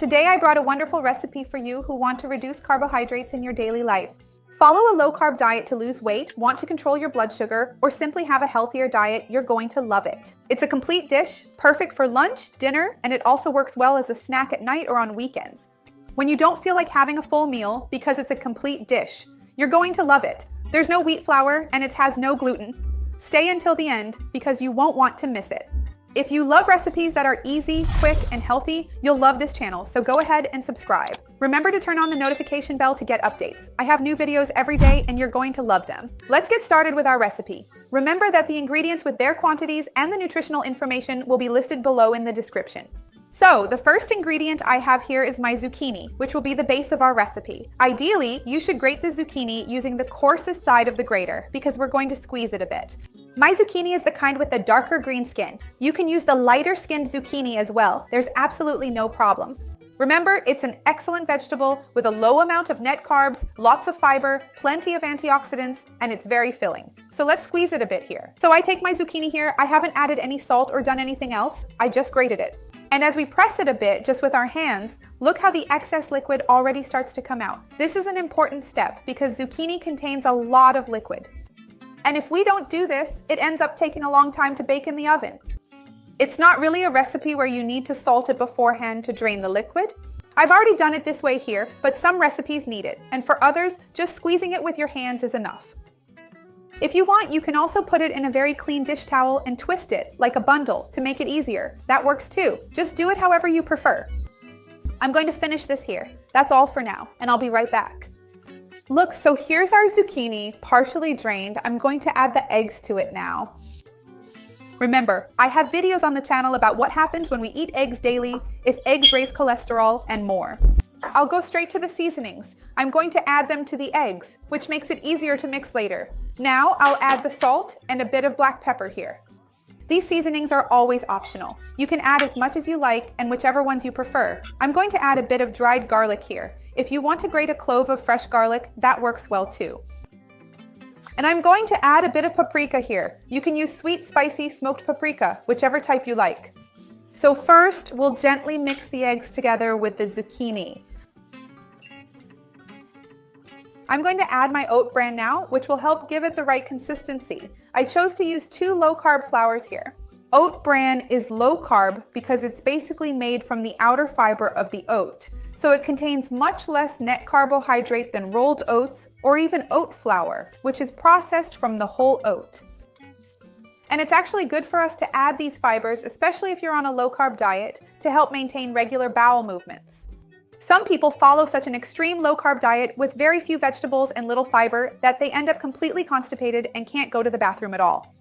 Today I brought a wonderful recipe for you who want to reduce carbohydrates in your daily life. Follow a low-carb diet to lose weight, want to control your blood sugar, or simply have a healthier diet, you're going to love it. It's a complete dish, perfect for lunch, dinner, and it also works well as a snack at night or on weekends. When you don't feel like having a full meal because it's a complete dish, you're going to love it. There's no wheat flour and it has no gluten. Stay until the end because you won't want to miss it. If you love recipes that are easy, quick, and healthy, you'll love this channel, so go ahead and subscribe. Remember to turn on the notification bell to get updates. I have new videos every day and you're going to love them. Let's get started with our recipe. Remember that the ingredients with their quantities and the nutritional information will be listed below in the description. So, the first ingredient I have here is my zucchini, which will be the base of our recipe. Ideally, you should grate the zucchini using the coarsest side of the grater because we're going to squeeze it a bit. My zucchini is the kind with the darker green skin. You can use the lighter skinned zucchini as well. There's absolutely no problem. Remember, it's an excellent vegetable with a low amount of net carbs, lots of fiber, plenty of antioxidants, and it's very filling. So let's squeeze it a bit here. So I take my zucchini here. I haven't added any salt or done anything else. I just grated it. And as we press it a bit, just with our hands, look how the excess liquid already starts to come out. This is an important step because zucchini contains a lot of liquid. And if we don't do this, it ends up taking a long time to bake in the oven. It's not really a recipe where you need to salt it beforehand to drain the liquid. I've already done it this way here, but some recipes need it. And for others, just squeezing it with your hands is enough. If you want, you can also put it in a very clean dish towel and twist it like a bundle to make it easier. That works too. Just do it however you prefer. I'm going to finish this here. That's all for now, and I'll be right back. Look, so here's our zucchini, partially drained. I'm going to add the eggs to it now. Remember, I have videos on the channel about what happens when we eat eggs daily, if eggs raise cholesterol, and more. I'll go straight to the seasonings. I'm going to add them to the eggs, which makes it easier to mix later. Now I'll add the salt and a bit of black pepper here. These seasonings are always optional. You can add as much as you like and whichever ones you prefer. I'm going to add a bit of dried garlic here. If you want to grate a clove of fresh garlic, that works well too. And I'm going to add a bit of paprika here. You can use sweet, spicy, smoked paprika, whichever type you like. So first, we'll gently mix the eggs together with the zucchini. I'm going to add my oat bran now, which will help give it the right consistency. I chose to use 2 low-carb flours here. Oat bran is low-carb because it's basically made from the outer fiber of the oat. So it contains much less net carbohydrate than rolled oats or even oat flour, which is processed from the whole oat. And it's actually good for us to add these fibers, especially if you're on a low-carb diet, to help maintain regular bowel movements. Some people follow such an extreme low-carb diet with very few vegetables and little fiber that they end up completely constipated and can't go to the bathroom at all.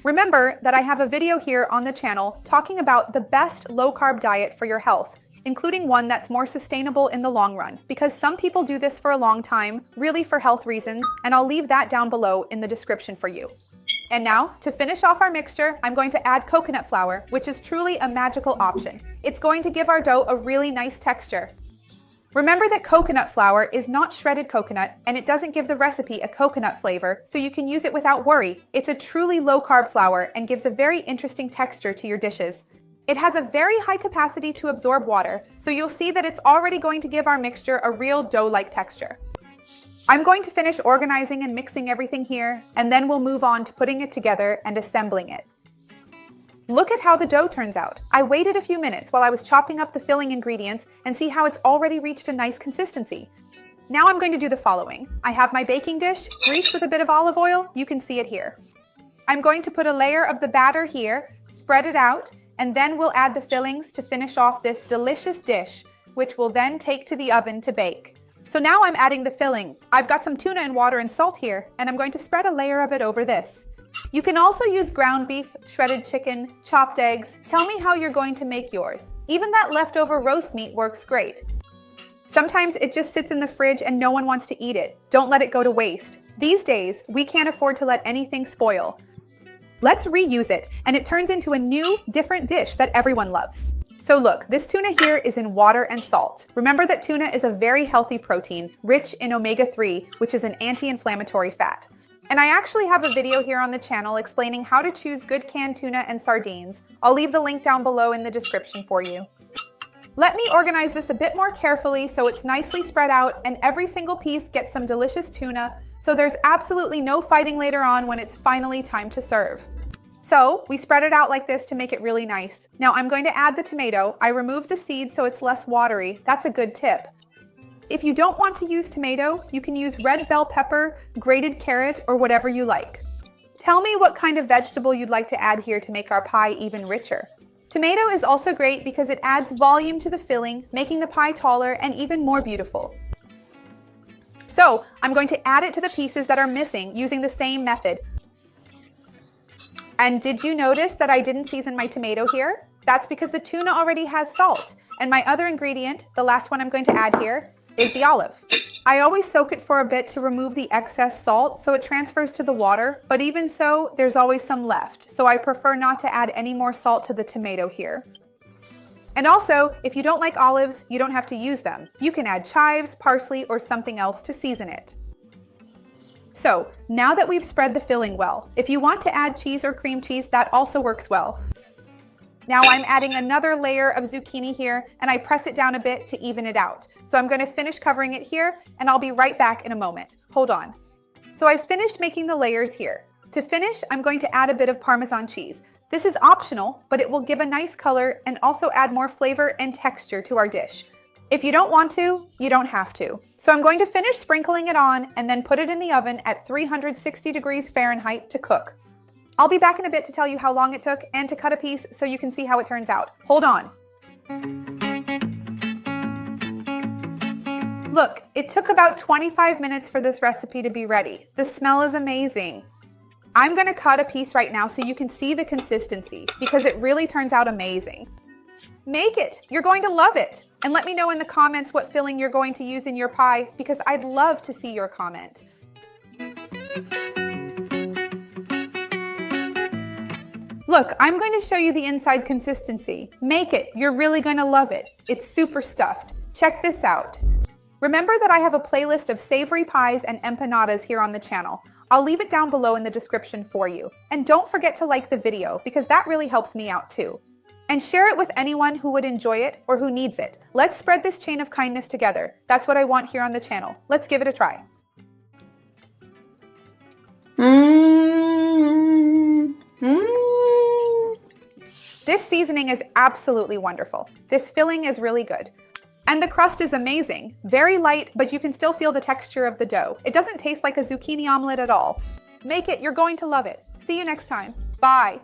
Remember that I have a video here on the channel talking about the best low-carb diet for your health, including one that's more sustainable in the long run, because some people do this for a long time, really for health reasons, and I'll leave that down below in the description for you. And now, to finish off our mixture, I'm going to add coconut flour, which is truly a magical option. It's going to give our dough a really nice texture. Remember that coconut flour is not shredded coconut, and it doesn't give the recipe a coconut flavor, so you can use it without worry. It's a truly low-carb flour and gives a very interesting texture to your dishes. It has a very high capacity to absorb water, so you'll see that it's already going to give our mixture a real dough-like texture. I'm going to finish organizing and mixing everything here, and then we'll move on to putting it together and assembling it. Look at how the dough turns out. I waited a few minutes while I was chopping up the filling ingredients and see how it's already reached a nice consistency. Now I'm going to do the following. I have my baking dish greased with a bit of olive oil. You can see it here. I'm going to put a layer of the batter here, spread it out, and then we'll add the fillings to finish off this delicious dish, which we'll then take to the oven to bake. So now I'm adding the filling. I've got some tuna and water and salt here, and I'm going to spread a layer of it over this. You can also use ground beef, shredded chicken, chopped eggs. Tell me how you're going to make yours. Even that leftover roast meat works great. Sometimes it just sits in the fridge and no one wants to eat it. Don't let it go to waste. These days, we can't afford to let anything spoil. Let's reuse it, and it turns into a new, different dish that everyone loves. So look, this tuna here is in water and salt. Remember that tuna is a very healthy protein, rich in omega-3, which is an anti-inflammatory fat. And I actually have a video here on the channel explaining how to choose good canned tuna and sardines. I'll leave the link down below in the description for you. Let me organize this a bit more carefully so it's nicely spread out and every single piece gets some delicious tuna, so there's absolutely no fighting later on when it's finally time to serve. So we spread it out like this to make it really nice. Now I'm going to add the tomato. I removed the seed so it's less watery. That's a good tip. If you don't want to use tomato, you can use red bell pepper, grated carrot, or whatever you like. Tell me what kind of vegetable you'd like to add here to make our pie even richer. Tomato is also great because it adds volume to the filling, making the pie taller and even more beautiful. So I'm going to add it to the pieces that are missing using the same method. And did you notice that I didn't season my tomato here? That's because the tuna already has salt. And my other ingredient, the last one I'm going to add here, is the olive. I always soak it for a bit to remove the excess salt so it transfers to the water, but even so, there's always some left, so I prefer not to add any more salt to the tomato here. And also, if you don't like olives, you don't have to use them. You can add chives, parsley, or something else to season it. So, now that we've spread the filling well, if you want to add cheese or cream cheese, that also works well. Now I'm adding another layer of zucchini here and I press it down a bit to even it out. So I'm going to finish covering it here and I'll be right back in a moment. Hold on. So I've finished making the layers here. To finish, I'm going to add a bit of Parmesan cheese. This is optional, but it will give a nice color and also add more flavor and texture to our dish. If you don't want to, you don't have to. So I'm going to finish sprinkling it on and then put it in the oven at 360 degrees Fahrenheit to cook. I'll be back in a bit to tell you how long it took and to cut a piece so you can see how it turns out. Hold on. Look, it took about 25 minutes for this recipe to be ready. The smell is amazing. I'm going to cut a piece right now so you can see the consistency because it really turns out amazing. Make it! You're going to love it! And let me know in the comments what filling you're going to use in your pie because I'd love to see your comment. Look, I'm going to show you the inside consistency. Make it. You're really going to love it. It's super stuffed. Check this out. Remember that I have a playlist of savory pies and empanadas here on the channel. I'll leave it down below in the description for you. And don't forget to like the video because that really helps me out too. And share it with anyone who would enjoy it or who needs it. Let's spread this chain of kindness together. That's what I want here on the channel. Let's give it a try. This seasoning is absolutely wonderful. This filling is really good. And the crust is amazing. Very light, but you can still feel the texture of the dough. It doesn't taste like a zucchini omelet at all. Make it, you're going to love it. See you next time. Bye.